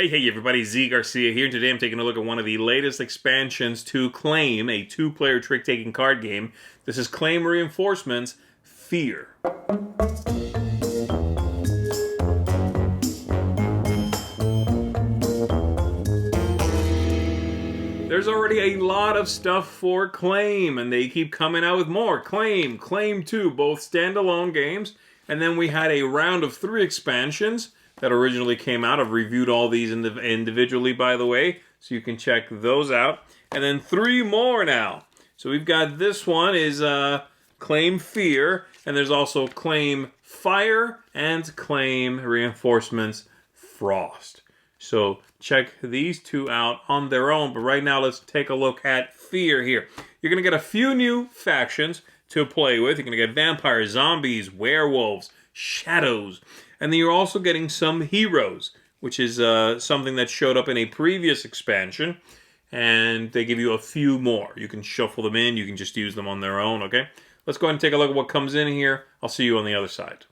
Hey everybody, Garcia here, and today I'm taking a look at one of the latest expansions to Claim, a two-player trick-taking card game. This is Claim Reinforcements, Fear. There's already a lot of stuff for Claim, and they keep coming out with more. Claim, Claim 2, both standalone games, and then we had a round of 3 expansions that originally came out. I've reviewed all these individually, by the way, so you can check those out. And then 3 more now. So we've got this one is Claim Fear, and there's also Claim Fire and Claim Reinforcements Frost. So check these two out on their own, but right now let's take a look at Fear here. You're going to get a few new factions to play with. You're going to get vampires, zombies, werewolves, shadows, and then you're also getting some heroes, which is something that showed up in a previous expansion, and they give you a few more. You can shuffle them in, you can just use them on their own, okay? Let's go ahead and take a look at what comes in here. I'll see you on the other side.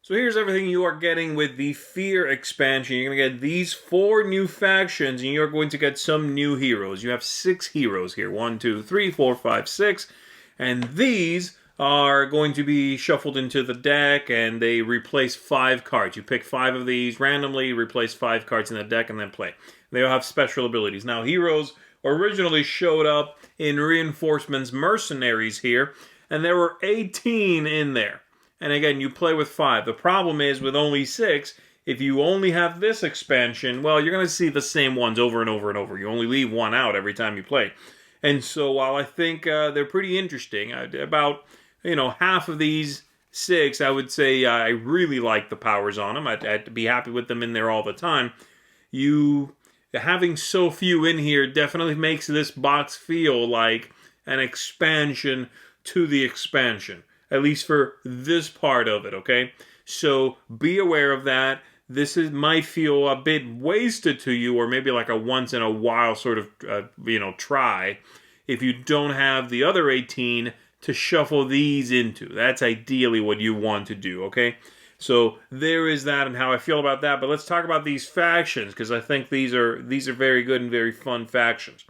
So here's everything you are getting with the Fear expansion. You're going to get these 4 new factions, and you're going to get some new heroes. You have 6 heroes here. 1, 2, 3, 4, 5, 6. And these are going to be shuffled into the deck, and they replace 5 cards. You pick 5 of these randomly, replace 5 cards in the deck, and then play. They all have special abilities. Now, heroes originally showed up in Reinforcements Mercenaries here, and there were 18 in there. And again, you play with 5. The problem is, with only 6, if you only have this expansion, well, you're going to see the same ones over and over and over. You only leave 1 out every time you play. And so while I think they're pretty interesting, about half of these 6, I would say I really like the powers on them. I'd be happy with them in there all the time. Having so few in here definitely makes this box feel like an expansion to the expansion, at least for this part of it, okay? So be aware of that. This might feel a bit wasted to you, or maybe like a once-in-a-while sort of, try, if you don't have the other 18 to shuffle these into. That's ideally what you want to do, okay? So there is that and how I feel about that. But let's talk about these factions, because I think these are very good and very fun factions.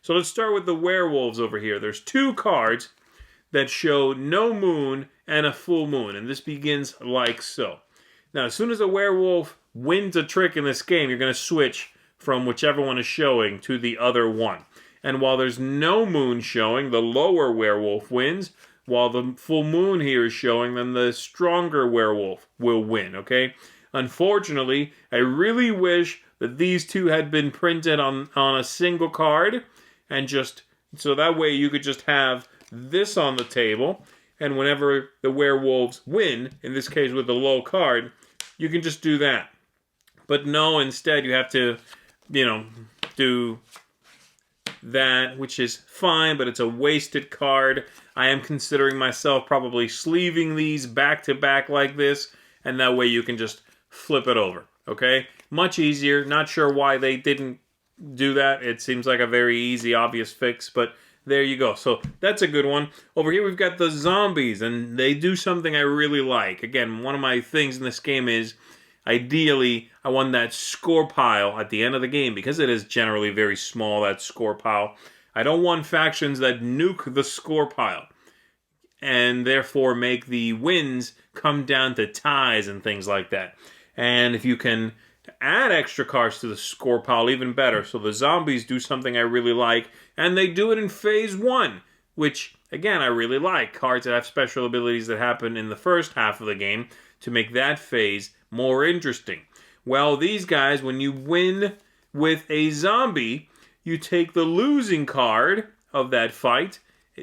So let's start with the werewolves over here. There's 2 cards that show no moon and a full moon, and this begins like so. Now, as soon as a werewolf wins a trick in this game, you're going to switch from whichever one is showing to the other one. And while there's no moon showing, the lower werewolf wins. While the full moon here is showing, then the stronger werewolf will win, okay? Unfortunately, I really wish that these 2 had been printed on a single card, and just so that way you could just have this on the table, and whenever the werewolves win, in this case with the low card, you can just do that. But no, instead you have to, do that, which is fine, but it's a wasted card. I am considering myself probably sleeving these back to back like this, and that way you can just flip it over, okay? Much easier. Not sure why they didn't do that. It seems like a very easy, obvious fix, but there you go. So that's a good one. Over here we've got the zombies, and they do something I really like. Again, one of my things in this game is, ideally, I want that score pile at the end of the game, because it is generally very small, that score pile. I don't want factions that nuke the score pile, and therefore make the wins come down to ties and things like that. And if you can add extra cards to the score pile, even better. So the zombies do something I really like, and they do it in phase 1, which, again, I really like. Cards that have special abilities that happen in the first half of the game to make that phase more interesting. Well, these guys, when you win with a zombie, you take the losing card of that fight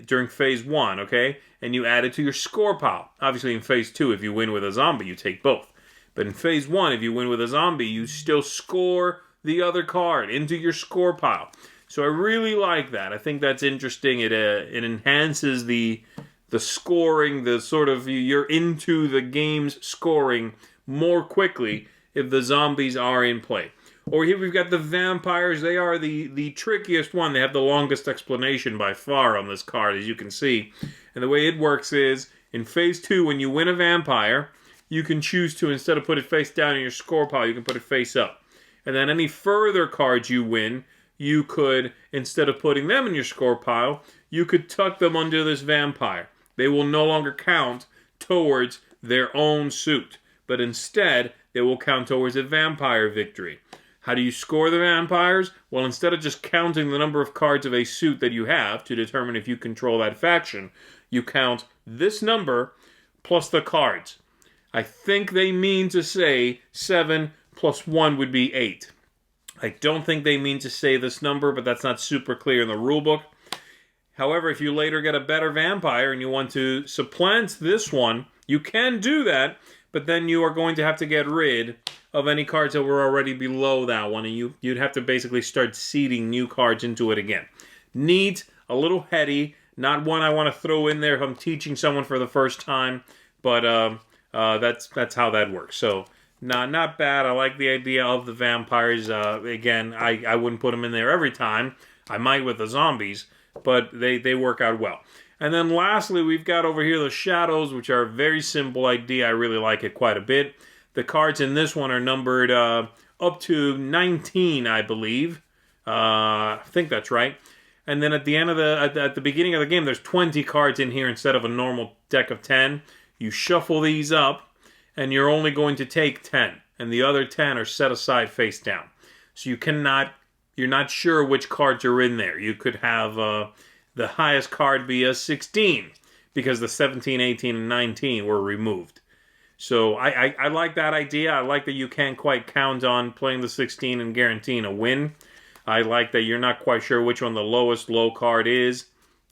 during phase 1, okay? And you add it to your score pile. Obviously, in phase 2, if you win with a zombie, you take both. But in phase 1, if you win with a zombie, you still score the other card into your score pile. So I really like that. I think that's interesting. It enhances the scoring, the sort of, you're into the game's scoring more quickly if the zombies are in play. Over here we've got the vampires. They are the trickiest one. They have the longest explanation by far on this card, as you can see. And the way it works is, in phase 2, when you win a vampire, you can choose to, instead of put it face down in your score pile, you can put it face up. And then any further cards you win, you could, instead of putting them in your score pile, you could tuck them under this vampire. They will no longer count towards their own suit, but instead, they will count towards a vampire victory. How do you score the vampires? Well, instead of just counting the number of cards of a suit that you have to determine if you control that faction, you count this number plus the cards. I think they mean to say 7 plus 1 would be 8. I don't think they mean to say this number, but that's not super clear in the rulebook. However, if you later get a better vampire and you want to supplant this one, you can do that, but then you are going to have to get rid of any cards that were already below that one, and you'd have to basically start seeding new cards into it again. Neat, a little heady, not one I want to throw in there if I'm teaching someone for the first time, but that's how that works. So, not bad. I like the idea of the vampires. Again, I wouldn't put them in there every time. I might with the zombies, but they work out well. And then lastly, we've got over here the shadows, which are a very simple idea. I really like it quite a bit. The cards in this one are numbered up to 19, I believe. I think that's right. And then at the end of at the beginning of the game, there's 20 cards in here instead of a normal deck of 10. You shuffle these up, and you're only going to take 10, and the other 10 are set aside face down. So you're not sure which cards are in there. You could have the highest card be a 16 because the 17, 18, and 19 were removed. So I like that idea. I like that you can't quite count on playing the 16 and guaranteeing a win. I like that you're not quite sure which one the lowest low card is.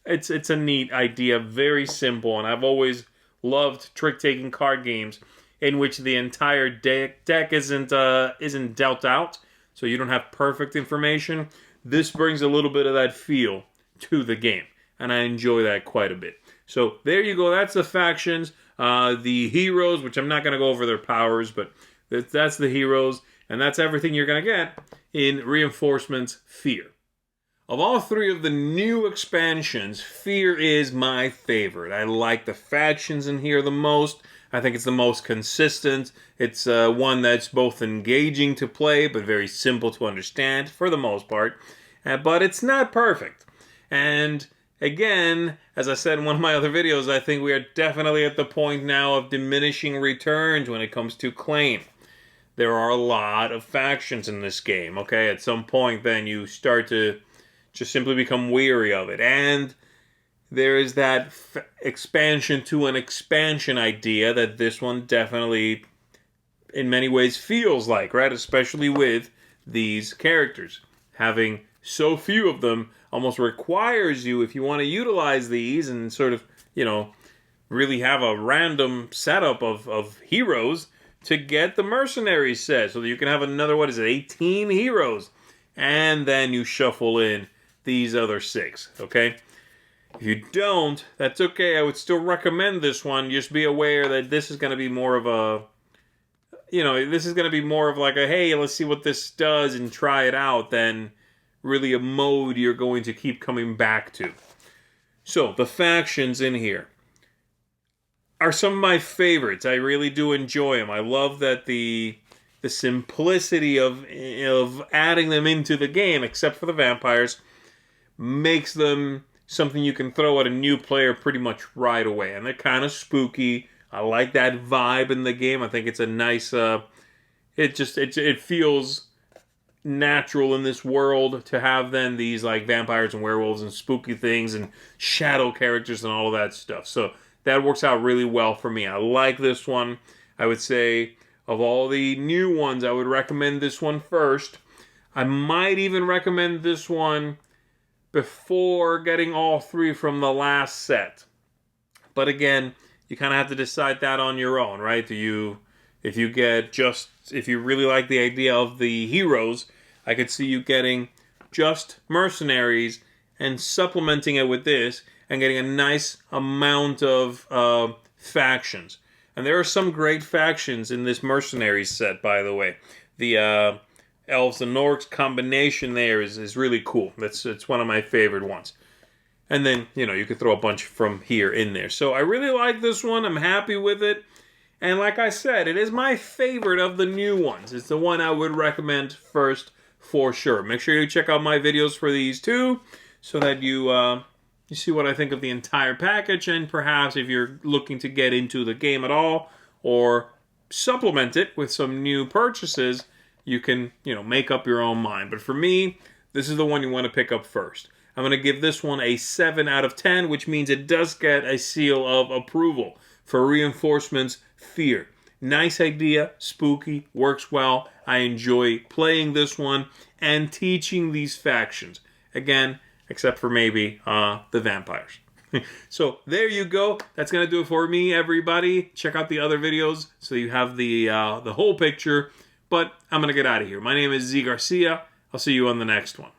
It's a neat idea, very simple, and I've always loved trick-taking card games in which the entire deck isn't dealt out, so you don't have perfect information. This brings a little bit of that feel to the game, and I enjoy that quite a bit. So there you go. That's the factions. The heroes, which I'm not going to go over their powers, but that's the heroes, and that's everything you're going to get in Reinforcements Fear. Of all three of the new expansions, Fear is my favorite. I like the factions in here the most. I think it's the most consistent. It's one that's both engaging to play, but very simple to understand for the most part. But it's not perfect. And again, as I said in one of my other videos, I think we are definitely at the point now of diminishing returns when it comes to claim. There are a lot of factions in this game, okay? At some point, then, you start to just simply become weary of it. And there is that expansion to an expansion idea that this one definitely, in many ways, feels like, right? Especially with these characters. Having so few of them almost requires you, if you want to utilize these and sort of, really have a random setup of heroes, to get the mercenary set so that you can have another, 18 heroes. And then you shuffle in these other 6, okay? If you don't, that's okay. I would still recommend this one. Just be aware that this is going to be more of a, this is going to be more of like a, hey, let's see what this does and try it out, than really a mode you're going to keep coming back to. So, the factions in here are some of my favorites. I really do enjoy them. I love that the simplicity of adding them into the game, except for the vampires, makes them something you can throw at a new player pretty much right away. And they're kind of spooky. I like that vibe in the game. I think it's a nice, it feels natural in this world to have then these like vampires and werewolves and spooky things and shadow characters and all of that stuff. So that works out really well for me. I like this one. I would say of all the new ones, I would recommend this one first. I might even recommend this one before getting all 3 from the last set. But again, you kind of have to decide that on your own, right? If you really like the idea of the heroes, I could see you getting just mercenaries and supplementing it with this and getting a nice amount of factions. And there are some great factions in this mercenaries set, by the way. The elves and orcs combination there is really cool. It's one of my favorite ones. And then, you could throw a bunch from here in there. So I really like this one. I'm happy with it. And like I said, it is my favorite of the new ones. It's the one I would recommend first for sure. Make sure you check out my videos for these too, so that you see what I think of the entire package, and perhaps if you're looking to get into the game at all or supplement it with some new purchases, you can, make up your own mind. But for me, this is the one you want to pick up first. I'm going to give this one a 7 out of 10, which means it does get a seal of approval for Reinforcements Fear. Nice idea, spooky, works well. I enjoy playing this one and teaching these factions. Again, except for maybe the vampires. So there you go. That's going to do it for me, everybody. Check out the other videos so you have the whole picture. But I'm going to get out of here. My name is Z Garcia. I'll see you on the next one.